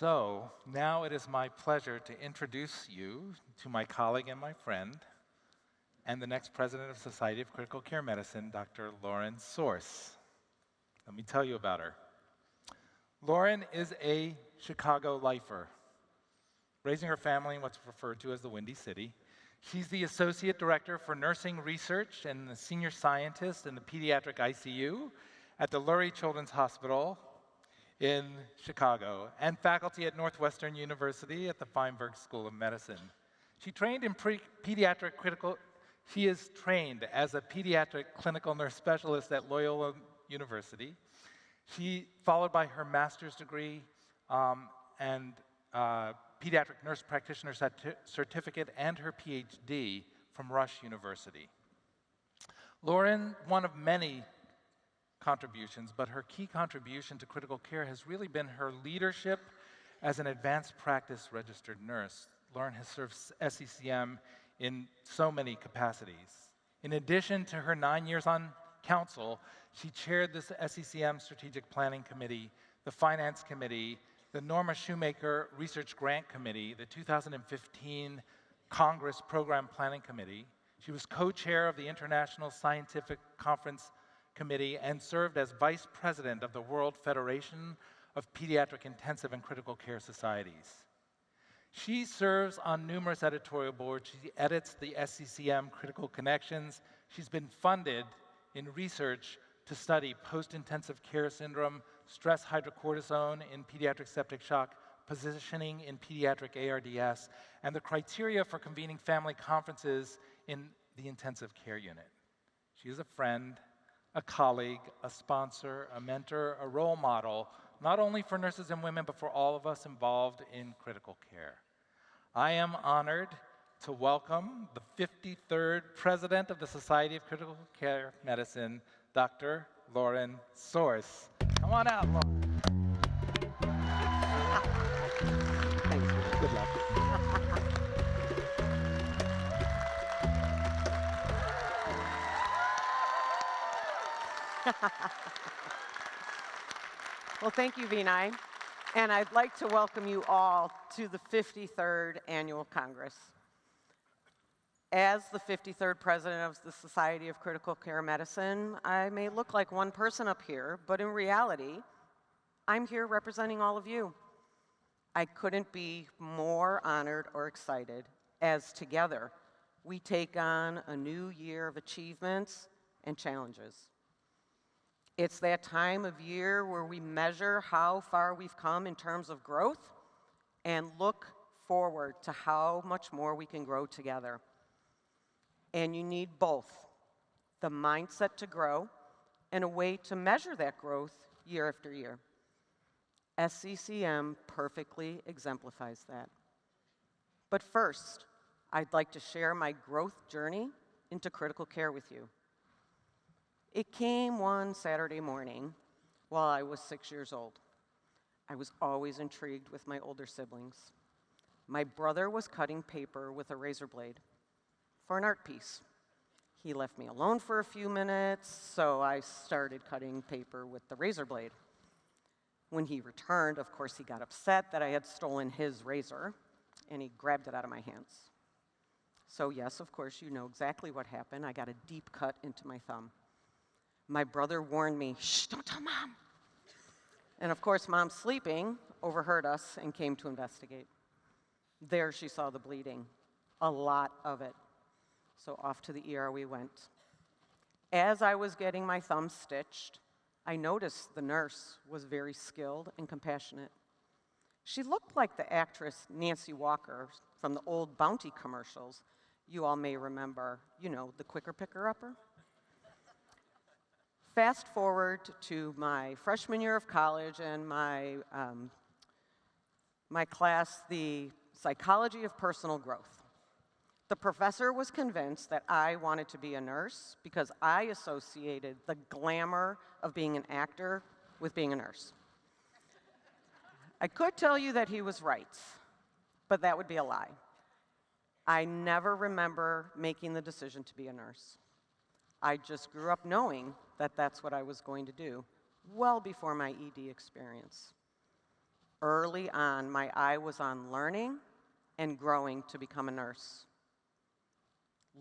So now it is my pleasure to introduce you to my colleague and my friend, and the next president of Society of Critical Care Medicine, Dr. Lauren Sorce. Let me tell you about her. Lauren is a Chicago lifer, raising her family in what's referred to as the Windy City. She's the Associate Director for Nursing Research and the Senior Scientist in the Pediatric ICU at the Lurie Children's Hospital in Chicago, and faculty at Northwestern University at the Feinberg School of Medicine. She is trained as a pediatric clinical nurse specialist at Loyola University. She followed by her master's degree and pediatric nurse practitioner certificate and her PhD from Rush University. Lauren, one of many contributions, but her key contribution to critical care has really been her leadership as an advanced practice registered nurse. Lauren has served SCCM in so many capacities. In addition to her 9 years on council, she chaired this SCCM Strategic Planning Committee, the Finance Committee, the Norma Shoemaker Research Grant Committee, the 2015 Congress Program Planning Committee. She was co-chair of the International Scientific Conference Committee and served as vice president of the World Federation of Pediatric Intensive and Critical Care Societies. She serves on numerous editorial boards. She edits the SCCM Critical Connections. She's been funded in research to study post-intensive care syndrome, stress hydrocortisone in pediatric septic shock, positioning in pediatric ARDS, and the criteria for convening family conferences in the intensive care unit. She is a friend, a colleague, a sponsor, a mentor, a role model, not only for nurses and women, but for all of us involved in critical care. I am honored to welcome the 53rd President of the Society of Critical Care Medicine, Dr. Lauren Sorce. Come on out, Lauren. Thanks. Good luck. Well, thank you, Vinay. And I'd like to welcome you all to the 53rd Annual Congress. As the 53rd President of the Society of Critical Care Medicine, I may look like one person up here, but in reality, I'm here representing all of you. I couldn't be more honored or excited as together we take on a new year of achievements and challenges. It's that time of year where we measure how far we've come in terms of growth and look forward to how much more we can grow together. And you need both, the mindset to grow and a way to measure that growth year after year. SCCM perfectly exemplifies that. But first, I'd like to share my growth journey into critical care with you. It came one Saturday morning while I was 6 years old. I was always intrigued with my older siblings. My brother was cutting paper with a razor blade for an art piece. He left me alone for a few minutes, so I started cutting paper with the razor blade. When he returned, of course, he got upset that I had stolen his razor, and he grabbed it out of my hands. So yes, of course, you know exactly what happened. I got a deep cut into my thumb. My brother warned me, "Shh, don't tell Mom." And of course, Mom, sleeping, overheard us and came to investigate. There she saw the bleeding, a lot of it. So off to the ER we went. As I was getting my thumb stitched, I noticed the nurse was very skilled and compassionate. She looked like the actress Nancy Walker from the old Bounty commercials. You all may remember, you know, the quicker picker-upper. Fast forward to my freshman year of college and my class, the Psychology of Personal Growth. The professor was convinced that I wanted to be a nurse because I associated the glamour of being an actor with being a nurse. I could tell you that he was right, but that would be a lie. I never remember making the decision to be a nurse. I just grew up knowing that that's what I was going to do, well before my ED experience. Early on, my eye was on learning and growing to become a nurse.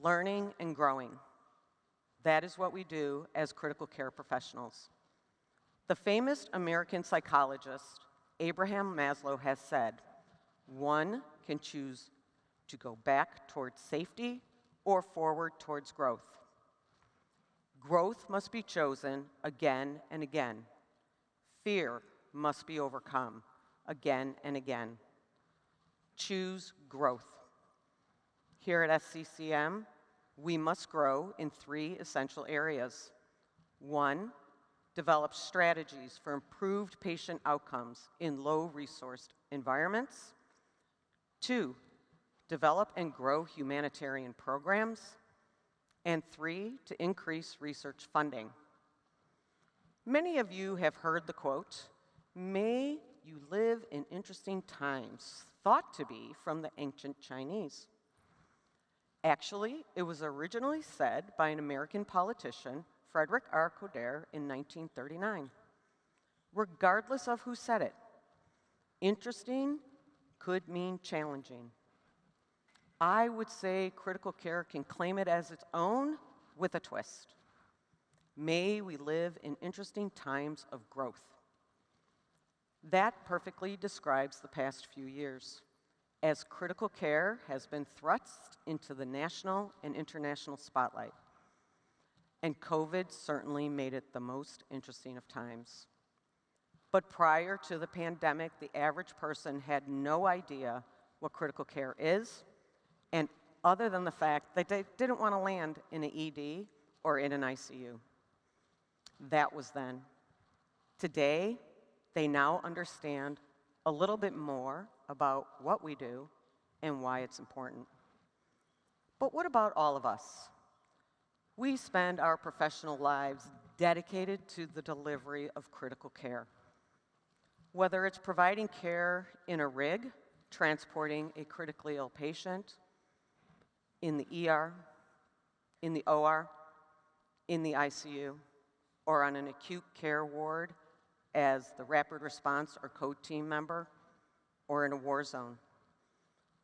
Learning and growing. That is what we do as critical care professionals. The famous American psychologist, Abraham Maslow, has said, one can choose to go back towards safety or forward towards growth. Growth must be chosen again and again. Fear must be overcome again and again. Choose growth. Here at SCCM, we must grow in 3 essential areas. 1, develop strategies for improved patient outcomes in low-resourced environments. 2, develop and grow humanitarian programs. And 3, to increase research funding. Many of you have heard the quote, "May you live in interesting times," thought to be from the ancient Chinese. Actually, it was originally said by an American politician, Frederick R. Coder, in 1939. Regardless of who said it, interesting could mean challenging. I would say critical care can claim it as its own with a twist. May we live in interesting times of growth. That perfectly describes the past few years, as critical care has been thrust into the national and international spotlight. And COVID certainly made it the most interesting of times. But prior to the pandemic, the average person had no idea what critical care is, and other than the fact that they didn't want to land in an ED or in an ICU. That was then. Today, they now understand a little bit more about what we do and why it's important. But what about all of us? We spend our professional lives dedicated to the delivery of critical care. Whether it's providing care in a rig, transporting a critically ill patient, in the ER, in the OR, in the ICU, or on an acute care ward as the rapid response or code team member, or in a war zone.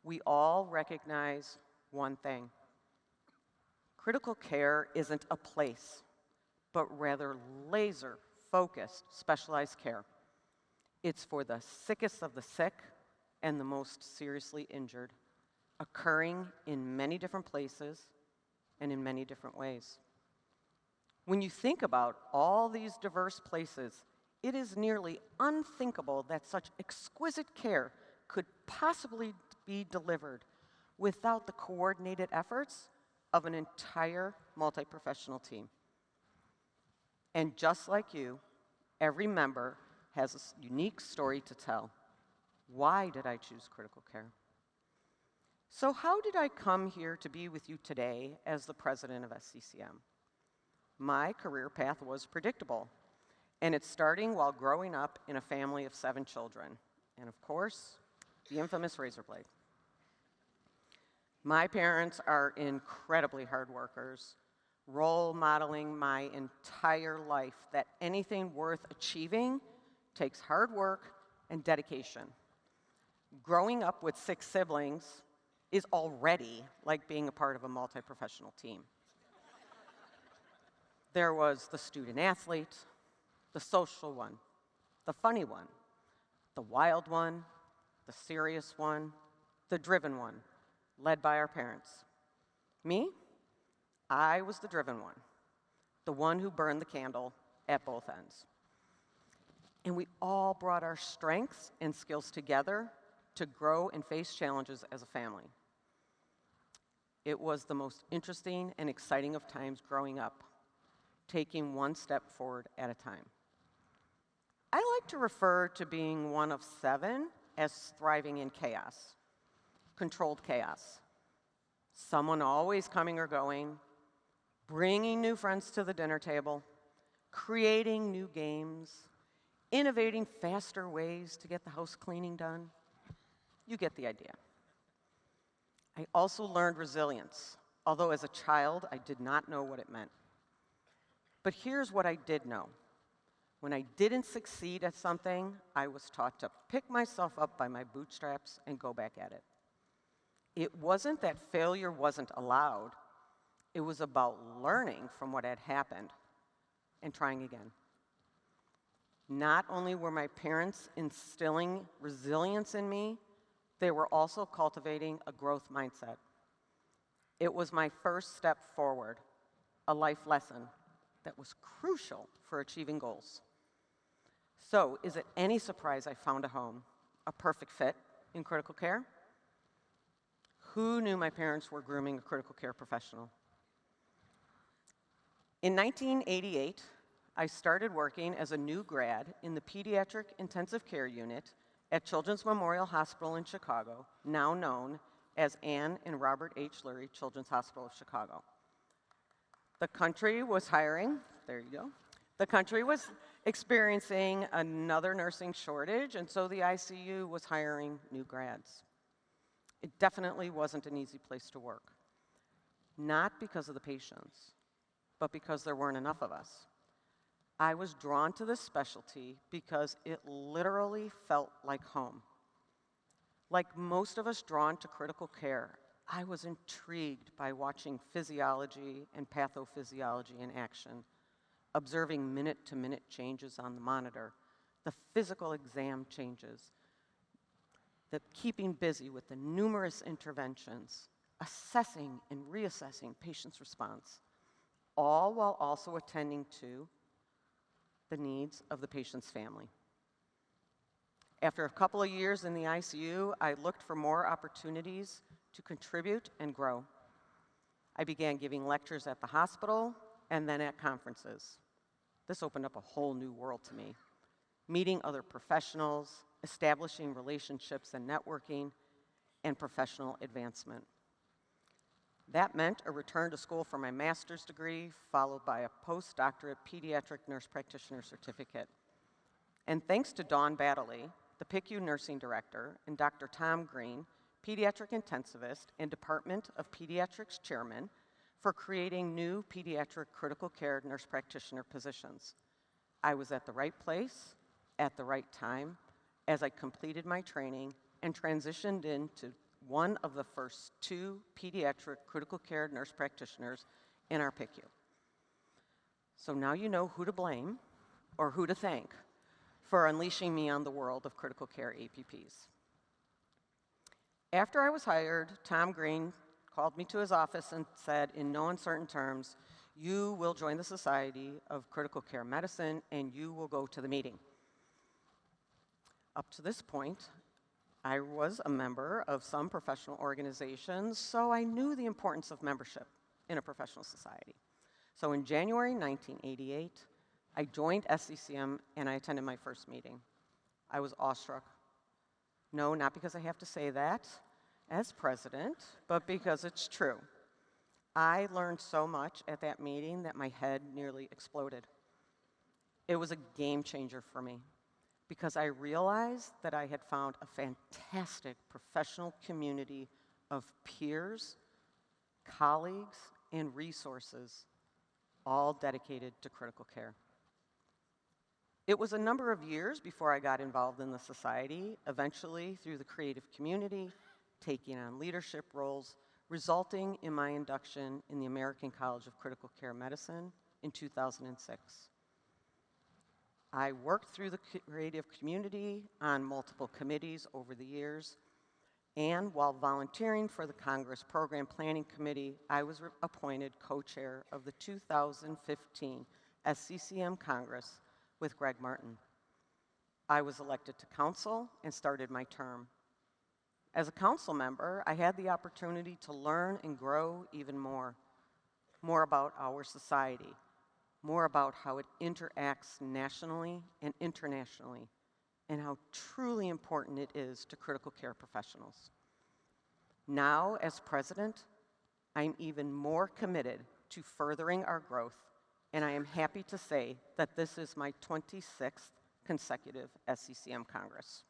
We all recognize one thing. Critical care isn't a place, but rather laser-focused specialized care. It's for the sickest of the sick and the most seriously injured, occurring in many different places and in many different ways. When you think about all these diverse places, it is nearly unthinkable that such exquisite care could possibly be delivered without the coordinated efforts of an entire multi-professional team. And just like you, every member has a unique story to tell. Why did I choose critical care? So how did I come here to be with you today as the president of SCCM? My career path was predictable, and it's starting while growing up in a family of 7 children, and of course, the infamous razor blade. My parents are incredibly hard workers, role modeling my entire life that anything worth achieving takes hard work and dedication. Growing up with 6 siblings is already like being a part of a multi-professional team. There was the student athlete, the social one, the funny one, the wild one, the serious one, the driven one, led by our parents. Me? I was the driven one, the one who burned the candle at both ends. And we all brought our strengths and skills together to grow and face challenges as a family. It was the most interesting and exciting of times growing up, taking one step forward at a time. I like to refer to being one of 7 as thriving in chaos, controlled chaos. Someone always coming or going, bringing new friends to the dinner table, creating new games, innovating faster ways to get the house cleaning done. You get the idea. I also learned resilience, although as a child I did not know what it meant. But here's what I did know. When I didn't succeed at something, I was taught to pick myself up by my bootstraps and go back at it. It wasn't that failure wasn't allowed. It was about learning from what had happened and trying again. Not only were my parents instilling resilience in me, they were also cultivating a growth mindset. It was my first step forward, a life lesson that was crucial for achieving goals. So, is it any surprise I found a home, a perfect fit in critical care? Who knew my parents were grooming a critical care professional? In 1988, I started working as a new grad in the Pediatric Intensive Care Unit at Children's Memorial Hospital in Chicago, now known as Ann and Robert H. Lurie Children's Hospital of Chicago. The country was hiring, there you go. The country was experiencing another nursing shortage, and so the ICU was hiring new grads. It definitely wasn't an easy place to work. Not because of the patients, but because there weren't enough of us. I was drawn to this specialty because it literally felt like home. Like most of us drawn to critical care, I was intrigued by watching physiology and pathophysiology in action, observing minute-to-minute changes on the monitor, the physical exam changes, the keeping busy with the numerous interventions, assessing and reassessing patients' response, all while also attending to the needs of the patient's family. After a couple of years in the ICU, I looked for more opportunities to contribute and grow. I began giving lectures at the hospital and then at conferences. This opened up a whole new world to me. Meeting other professionals, establishing relationships and networking, and professional advancement. That meant a return to school for my master's degree, followed by a postdoctorate Pediatric Nurse Practitioner Certificate. And thanks to Dawn Baddeley, the PICU nursing director, and Dr. Tom Green, pediatric intensivist and Department of Pediatrics chairman, for creating new pediatric critical care nurse practitioner positions. I was at the right place, at the right time, as I completed my training and transitioned into one of the first 2 pediatric critical care nurse practitioners in our PICU. So now you know who to blame or who to thank for unleashing me on the world of critical care APPs. After I was hired, Tom Green called me to his office and said, in no uncertain terms, you will join the Society of Critical Care Medicine and you will go to the meeting. Up to this point, I was a member of some professional organizations, so I knew the importance of membership in a professional society. So in January 1988, I joined SCCM and I attended my first meeting. I was awestruck. No, not because I have to say that as president, but because it's true. I learned so much at that meeting that my head nearly exploded. It was a game changer for me, because I realized that I had found a fantastic professional community of peers, colleagues, and resources, all dedicated to critical care. It was a number of years before I got involved in the society, eventually through the creative community, taking on leadership roles, resulting in my induction in the American College of Critical Care Medicine in 2006. I worked through the creative community on multiple committees over the years, and while volunteering for the Congress Program Planning Committee, I was appointed co-chair of the 2015 SCCM Congress with Greg Martin. I was elected to council and started my term. As a council member, I had the opportunity to learn and grow even more about our society, more about how it interacts nationally and internationally, and how truly important it is to critical care professionals. Now, as president, I'm even more committed to furthering our growth, and I am happy to say that this is my 26th consecutive SCCM Congress.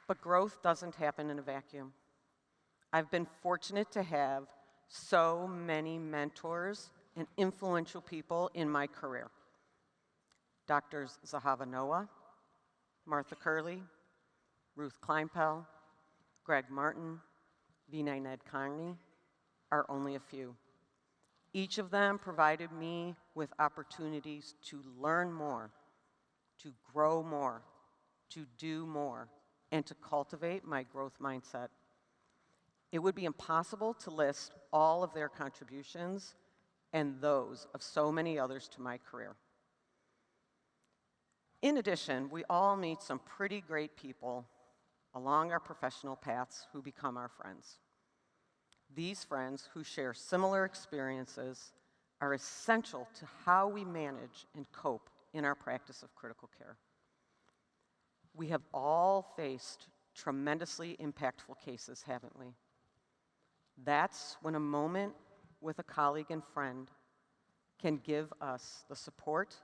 But growth doesn't happen in a vacuum. I've been fortunate to have so many mentors and influential people in my career. Doctors Zahava Noah, Martha Curley, Ruth Kleinpel, Greg Martin, Vinay Nadkarni are only a few. Each of them provided me with opportunities to learn more, to grow more, to do more, and to cultivate my growth mindset. It would be impossible to list all of their contributions and those of so many others to my career. In addition, we all meet some pretty great people along our professional paths who become our friends. These friends who share similar experiences are essential to how we manage and cope in our practice of critical care. We have all faced tremendously impactful cases, haven't we? That's when a moment with a colleague and friend can give us the support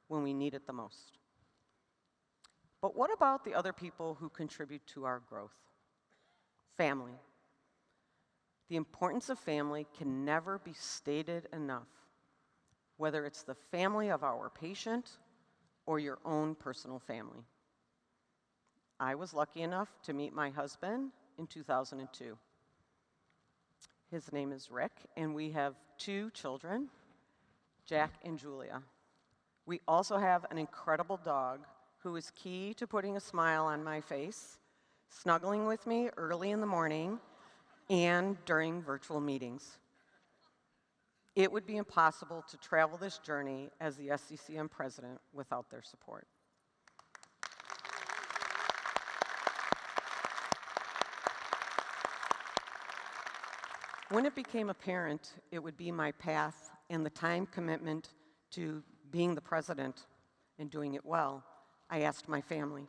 when we need it the most. But what about the other people who contribute to our growth? Family. The importance of family can never be stated enough, whether it's the family of our patient or your own personal family. I was lucky enough to meet my husband in 2002. His name is Rick, and we have 2 children, Jack and Julia. We also have an incredible dog who is key to putting a smile on my face, snuggling with me early in the morning and during virtual meetings. It would be impossible to travel this journey as the SCCM president without their support. When it became apparent it would be my path and the time commitment to being the president and doing it well, I asked my family.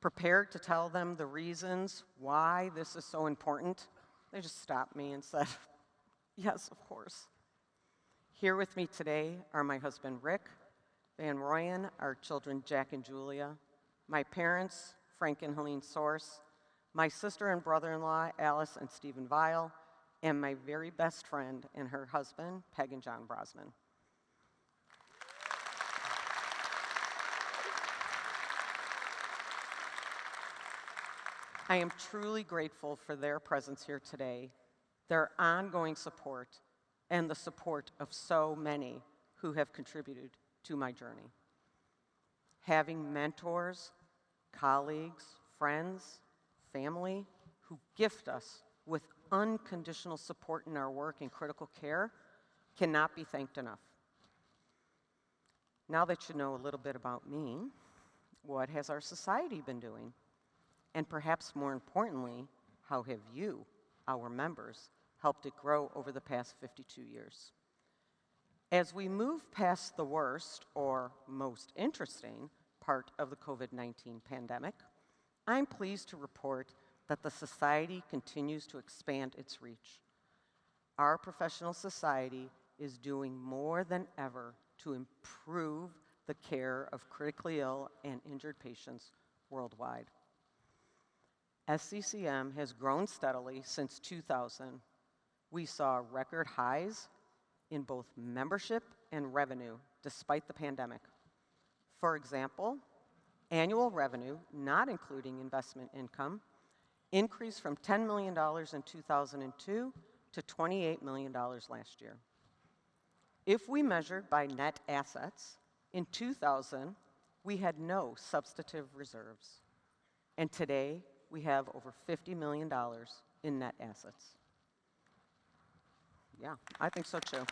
Prepared to tell them the reasons why this is so important, they just stopped me and said, yes, of course. Here with me today are my husband, Rick, Van Royen, our children, Jack and Julia, my parents, Frank and Helene Sorce, my sister and brother-in-law, Alice and Stephen Weil, and my very best friend and her husband, Peg and John Brosman. I am truly grateful for their presence here today, their ongoing support, and the support of so many who have contributed to my journey. Having mentors, colleagues, friends, family who gift us with unconditional support in our work in critical care cannot be thanked enough. Now that you know a little bit about me, what has our society been doing? And perhaps more importantly, how have you, our members, helped it grow over the past 52 years? As we move past the worst or most interesting part of the COVID-19 pandemic, I'm pleased to report that the society continues to expand its reach. Our professional society is doing more than ever to improve the care of critically ill and injured patients worldwide. SCCM has grown steadily since 2000. We saw record highs in both membership and revenue despite the pandemic. For example, annual revenue, not including investment income, increased from $10 million in 2002 to $28 million last year. If we measured by net assets, in 2000, we had no substantive reserves. And today, we have over $50 million in net assets. Yeah, I think so too.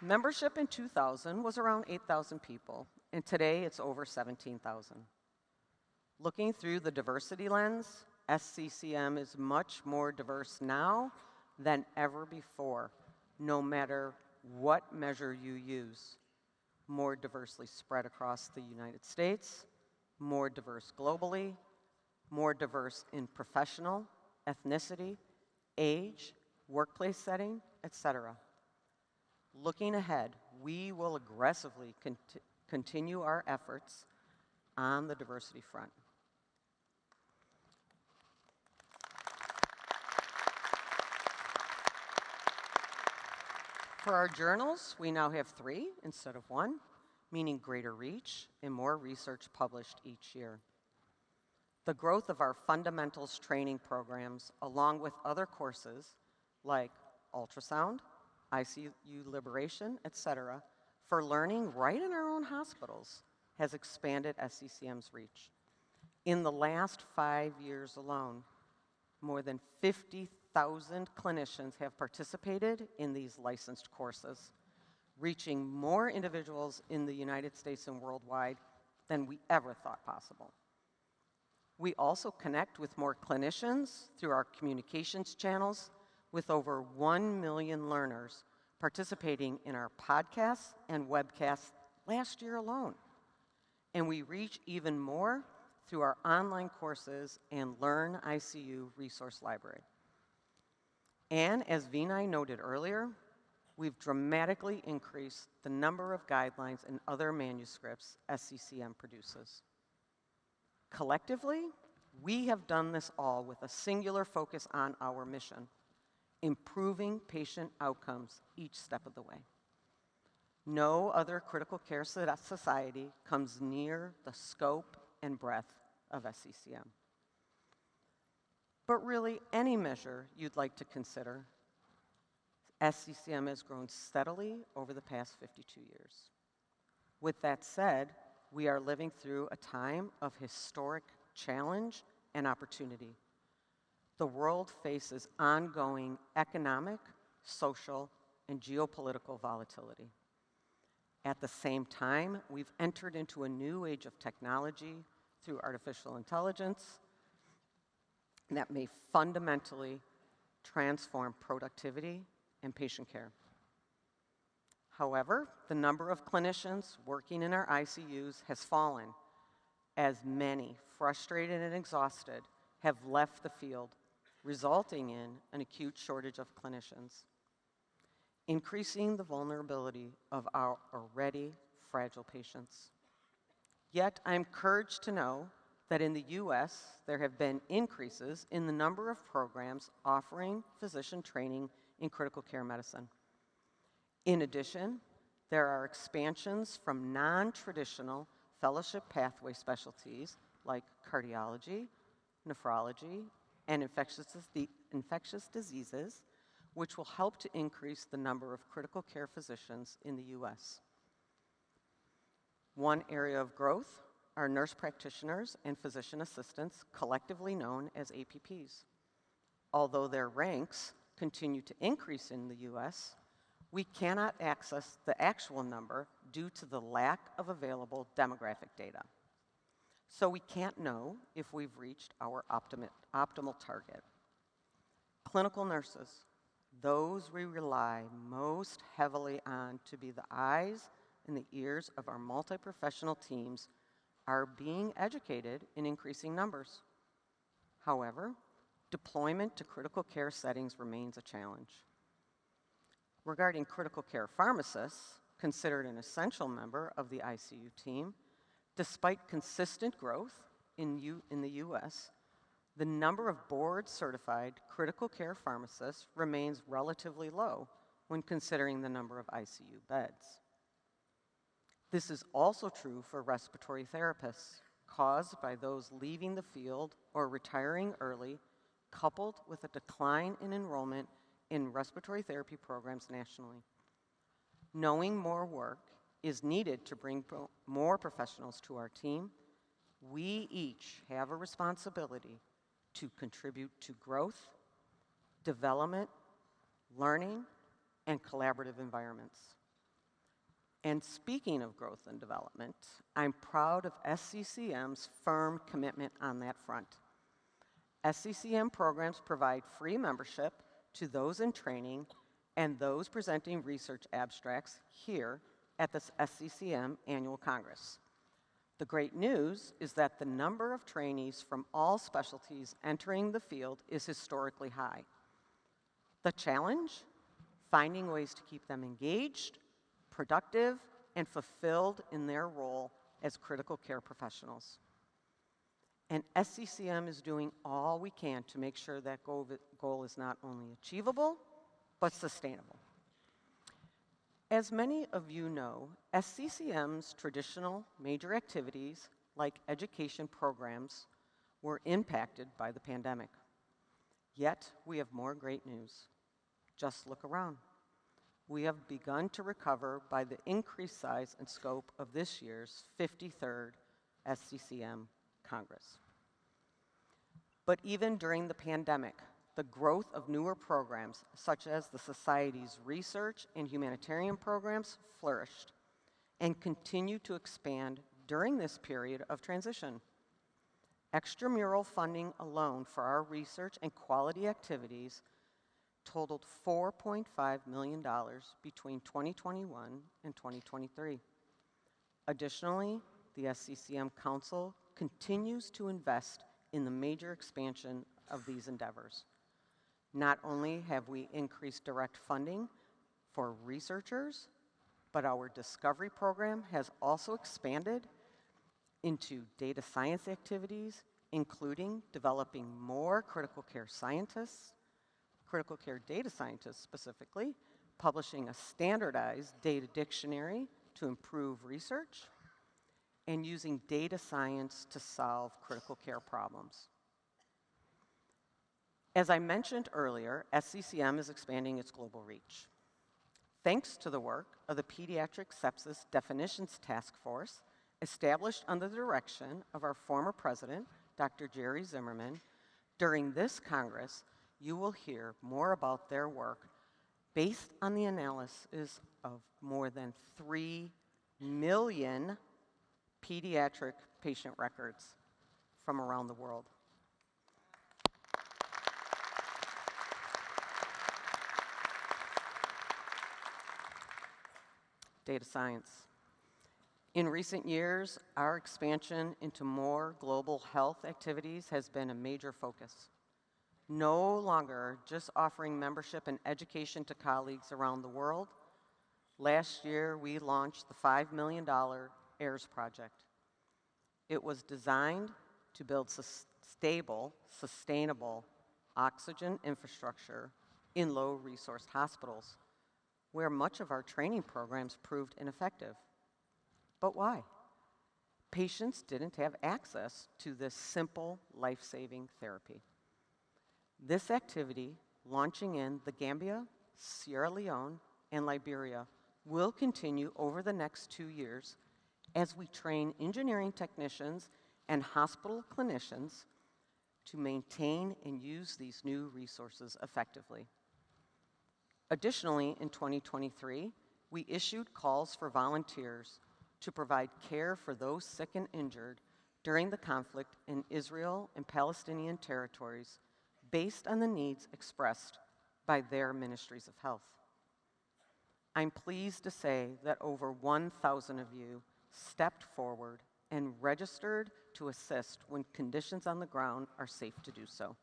Membership in 2000 was around 8,000 people, and today it's over 17,000. Looking through the diversity lens, SCCM is much more diverse now than ever before, no matter what measure you use. More diversely spread across the United States, more diverse globally, more diverse in professional, ethnicity, age, workplace setting, etc. Looking ahead, we will aggressively continue our efforts on the diversity front. For our journals, we now have 3 instead of 1, meaning greater reach and more research published each year. The growth of our fundamentals training programs, along with other courses like ultrasound, ICU liberation, etc., for learning right in our own hospitals, has expanded SCCM's reach. In the last 5 years alone, more than 50,000 clinicians have participated in these licensed courses, reaching more individuals in the United States and worldwide than we ever thought possible. We also connect with more clinicians through our communications channels, with over 1 million learners participating in our podcasts and webcasts last year alone. And we reach even more through our online courses and Learn ICU resource library. And as Vinay noted earlier, we've dramatically increased the number of guidelines and other manuscripts SCCM produces. Collectively, we have done this all with a singular focus on our mission: improving patient outcomes each step of the way. No other critical care society comes near the scope and breadth of SCCM. But really, any measure you'd like to consider, SCCM has grown steadily over the past 52 years. With that said, we are living through a time of historic challenge and opportunity. The world faces ongoing economic, social, and geopolitical volatility. At the same time, we've entered into a new age of technology through artificial intelligence that may fundamentally transform productivity and patient care. However, the number of clinicians working in our ICUs has fallen, as many, frustrated and exhausted, have left the field, resulting in an acute shortage of clinicians, increasing the vulnerability of our already fragile patients. Yet, I'm encouraged to know that in the US, there have been increases in the number of programs offering physician training in critical care medicine. In addition, there are expansions from non-traditional fellowship pathway specialties like cardiology, nephrology, and infectious diseases, which will help to increase the number of critical care physicians in the US. One area of growth are nurse practitioners and physician assistants, collectively known as APPs. Although their ranks continue to increase in the US, we cannot access the actual number due to the lack of available demographic data. So we can't know if we've reached our optimal target. Clinical nurses, those we rely most heavily on to be the eyes and the ears of our multi-professional teams, are being educated in increasing numbers. However, deployment to critical care settings remains a challenge. Regarding critical care pharmacists, considered an essential member of the ICU team, despite consistent growth in the US, the number of board-certified critical care pharmacists remains relatively low when considering the number of ICU beds. This is also true for respiratory therapists, caused by those leaving the field or retiring early, coupled with a decline in enrollment in respiratory therapy programs nationally. Knowing more work is needed to bring more professionals to our team, we each have a responsibility to contribute to growth, development, learning, and collaborative environments. And speaking of growth and development, I'm proud of SCCM's firm commitment on that front. SCCM programs provide free membership to those in training and those presenting research abstracts here at the SCCM Annual Congress. The great news is that the number of trainees from all specialties entering the field is historically high. The challenge? Finding ways to keep them engaged, productive, and fulfilled in their role as critical care professionals. And SCCM is doing all we can to make sure that goal is not only achievable, but sustainable. As many of you know, SCCM's traditional major activities, like education programs, were impacted by the pandemic. Yet, we have more great news. Just look around. We have begun to recover by the increased size and scope of this year's 53rd SCCM Congress. But even during the pandemic, the growth of newer programs, such as the Society's research and humanitarian programs, flourished and continue to expand during this period of transition. Extramural funding alone for our research and quality activities totaled $4.5 million between 2021 and 2023. Additionally, the SCCM Council continues to invest in the major expansion of these endeavors. Not only have we increased direct funding for researchers, but our discovery program has also expanded into data science activities, including developing more critical care scientists, critical care data scientists specifically, publishing a standardized data dictionary to improve research, and using data science to solve critical care problems. As I mentioned earlier, SCCM is expanding its global reach. Thanks to the work of the Pediatric Sepsis Definitions Task Force, established under the direction of our former president, Dr. Jerry Zimmerman, during this Congress, you will hear more about their work based on the analysis of more than 3 million pediatric patient records from around the world. Data science. In recent years, our expansion into more global health activities has been a major focus. No longer just offering membership and education to colleagues around the world. Last year, we launched the $5 million AIRS project. It was designed to build stable, sustainable oxygen infrastructure in low-resource hospitals, where much of our training programs proved ineffective. But why? Patients didn't have access to this simple, life-saving therapy. This activity, launching in the Gambia, Sierra Leone, and Liberia, will continue over the next 2 years as we train engineering technicians and hospital clinicians to maintain and use these new resources effectively. Additionally, in 2023, we issued calls for volunteers to provide care for those sick and injured during the conflict in Israel and Palestinian territories based on the needs expressed by their ministries of health. I'm pleased to say that over 1,000 of you stepped forward and registered to assist when conditions on the ground are safe to do so.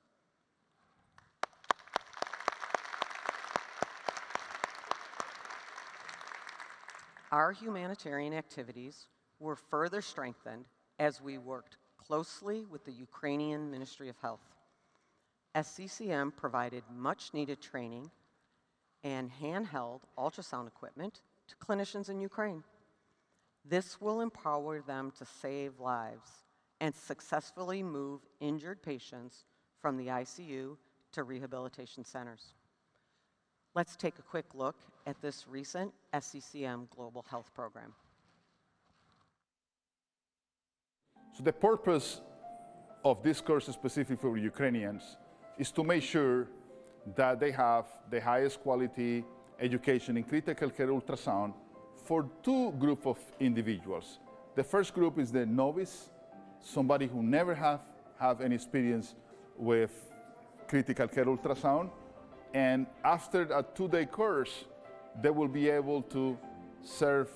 Our humanitarian activities were further strengthened as we worked closely with the Ukrainian Ministry of Health. SCCM provided much-needed training and handheld ultrasound equipment to clinicians in Ukraine. This will empower them to save lives and successfully move injured patients from the ICU to rehabilitation centers. Let's take a quick look at this recent SCCM Global Health Program. So the purpose of this course specific for Ukrainians is to make sure that they have the highest quality education in critical care ultrasound for 2 groups of individuals. The first group is the novice, somebody who never have any experience with critical care ultrasound. And after a 2-day course, they will be able to serve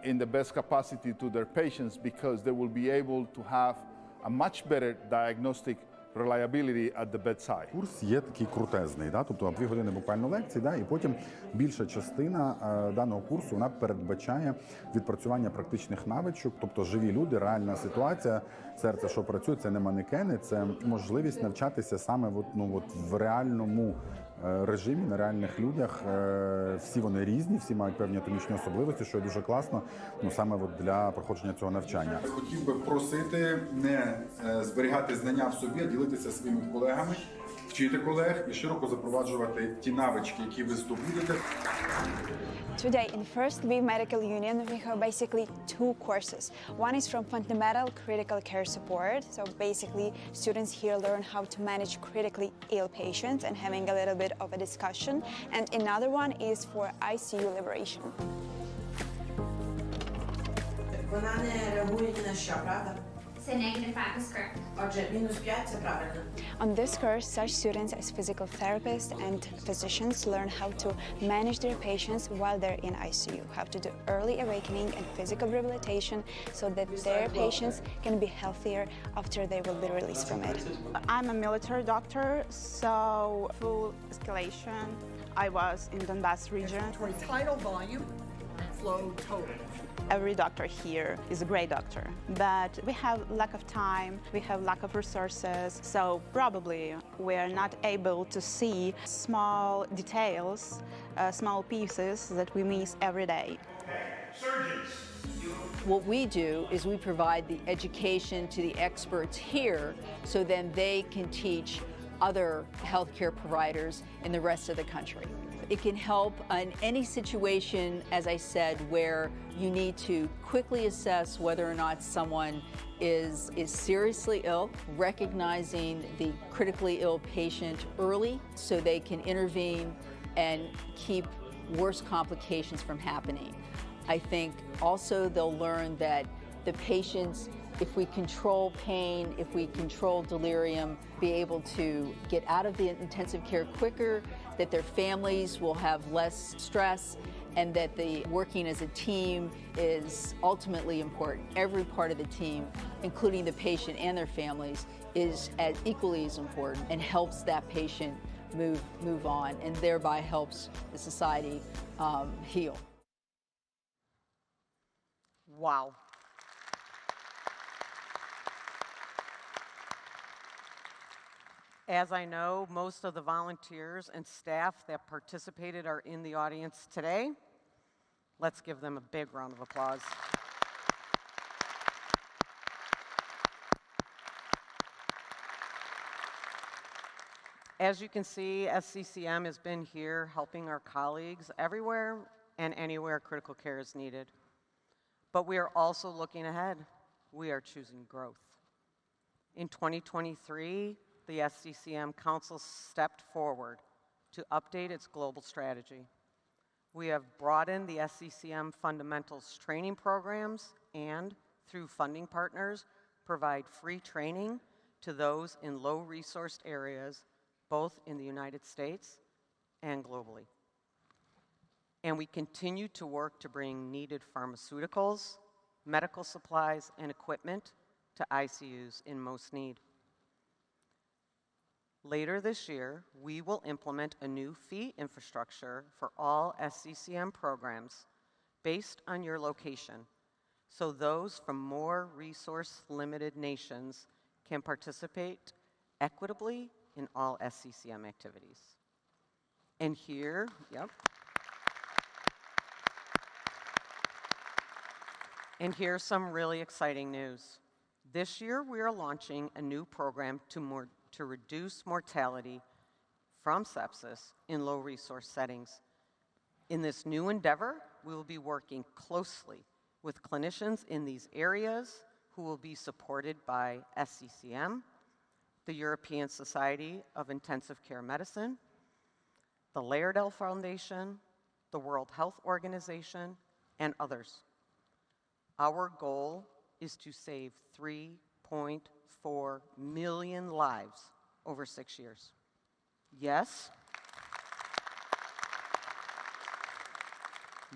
in the best capacity to their patients because they will be able to have a much better diagnostic reliability at the bedside. Курс є такий крутезний, да? Тобто 2 години буквально лекцій, да? І потім більша частина даного курсу вона передбачає відпрацювання практичних навичок, тобто живі люди, реальна ситуація, серце, що працює, це не манекени, це можливість навчатися саме в реальному режимі, на реальних людях. Всі вони різні, всі мають певні анатомічні особливості, що є дуже класно, ну саме от для проходження цього навчання. Хотів би просити не зберігати знання в собі, а ділитися своїми колегами, вчити колег і широко запроваджувати ті навички, які ви здобудете. Today in First V Medical Union we have basically two courses. One is from fundamental critical care support, so basically students here learn how to manage critically ill patients and having a little bit of a discussion, and another one is for ICU liberation. Вона не реагує ні на що, правда? Це -5 is correct. Отже, -5 – це правильно. On this course, such students as physical therapists and physicians learn how to manage their patients while they're in ICU, how to do early awakening and physical rehabilitation so that their patients can be healthier after they will be released from it. I'm a military doctor, so full escalation. I was in Donbass region. Tidal volume, flow total. Every doctor here is a great doctor, but we have lack of time, we have lack of resources, so probably we are not able to see small details, small pieces that we miss every day. Surgeons. What we do is we provide the education to the experts here so then they can teach other healthcare providers in the rest of the country. It can help in any situation, as I said, where you need to quickly assess whether or not someone is seriously ill, recognizing the critically ill patient early so they can intervene and keep worse complications from happening. I think also they'll learn that the patients, if we control pain, if we control delirium, be able to get out of the intensive care quicker, that their families will have less stress, and that the working as a team is ultimately important. Every part of the team, including the patient and their families, is as equally as important and helps that patient move on, and thereby helps the society heal. Wow. As I know, most of the volunteers and staff that participated are in the audience today. Let's give them a big round of applause. As you can see, SCCM has been here helping our colleagues everywhere and anywhere critical care is needed. But we are also looking ahead. We are choosing growth. In 2023, the SCCM Council stepped forward to update its global strategy. We have broadened the SCCM fundamentals training programs and, through funding partners, provide free training to those in low-resourced areas, both in the United States and globally. And we continue to work to bring needed pharmaceuticals, medical supplies, and equipment to ICUs in most need. Later this year, we will implement a new fee infrastructure for all SCCM programs based on your location, so those from more resource-limited nations can participate equitably in all SCCM activities. And here, And here's some really exciting news. This year, we are launching a new program to reduce mortality from sepsis in low-resource settings. In this new endeavor, we will be working closely with clinicians in these areas who will be supported by SCCM, the European Society of Intensive Care Medicine, the Lairdell Foundation, the World Health Organization, and others. Our goal is to save 3.4 million lives over 6 years. Yes,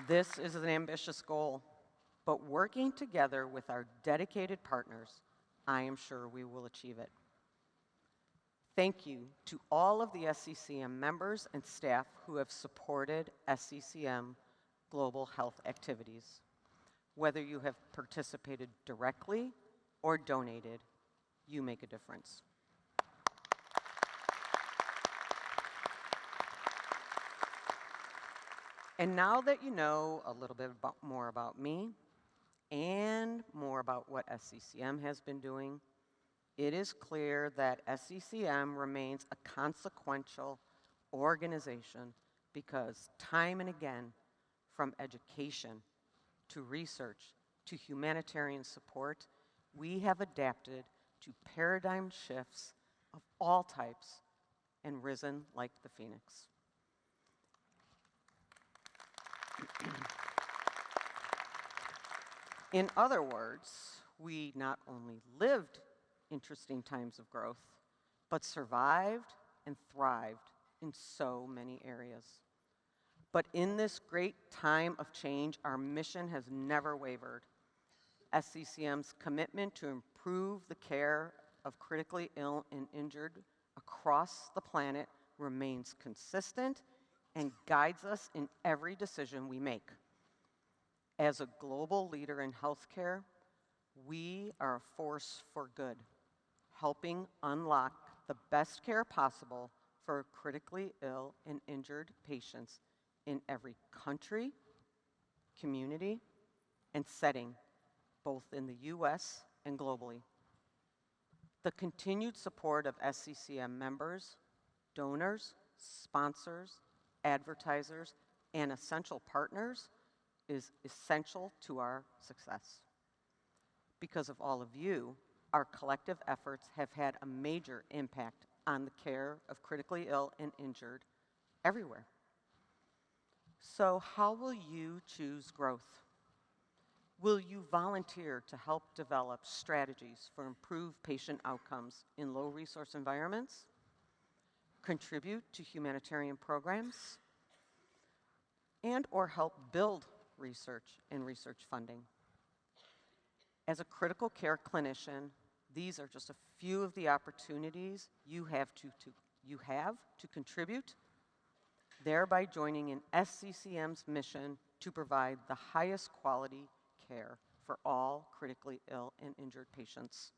this is an ambitious goal, but working together with our dedicated partners, I am sure we will achieve it. Thank you to all of the SCCM members and staff who have supported SCCM global health activities. Whether you have participated directly or donated, you make a difference. And now that you know a little bit more about me and more about what SCCM has been doing, it is clear that SCCM remains a consequential organization because time and again, from education to research to humanitarian support, we have adapted to paradigm shifts of all types and risen like the phoenix. In other words, we not only lived interesting times of growth, but survived and thrived in so many areas. But in this great time of change, our mission has never wavered. SCCM's commitment to improve the care of critically ill and injured across the planet remains consistent and guides us in every decision we make. As a global leader in healthcare, we are a force for good, helping unlock the best care possible for critically ill and injured patients in every country, community, and setting, both in the US and globally. The continued support of SCCM members, donors, sponsors, advertisers, and essential partners is essential to our success. Because of all of you, our collective efforts have had a major impact on the care of critically ill and injured everywhere. So how will you choose growth? Will you volunteer to help develop strategies for improved patient outcomes in low-resource environments? Contribute to humanitarian programs? And/or help build research and research funding? As a critical care clinician, these are just a few of the opportunities you have to contribute, thereby joining in SCCM's mission to provide the highest quality care for all critically ill and injured patients.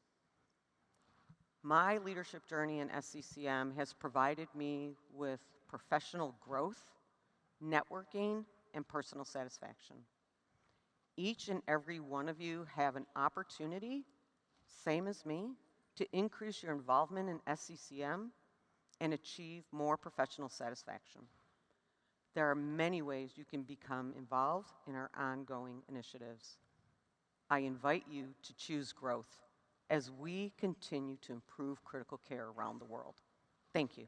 My leadership journey in SCCM has provided me with professional growth, networking, and personal satisfaction. Each and every one of you have an opportunity, same as me, to increase your involvement in SCCM and achieve more professional satisfaction. There are many ways you can become involved in our ongoing initiatives. I invite you to choose growth as we continue to improve critical care around the world. Thank you.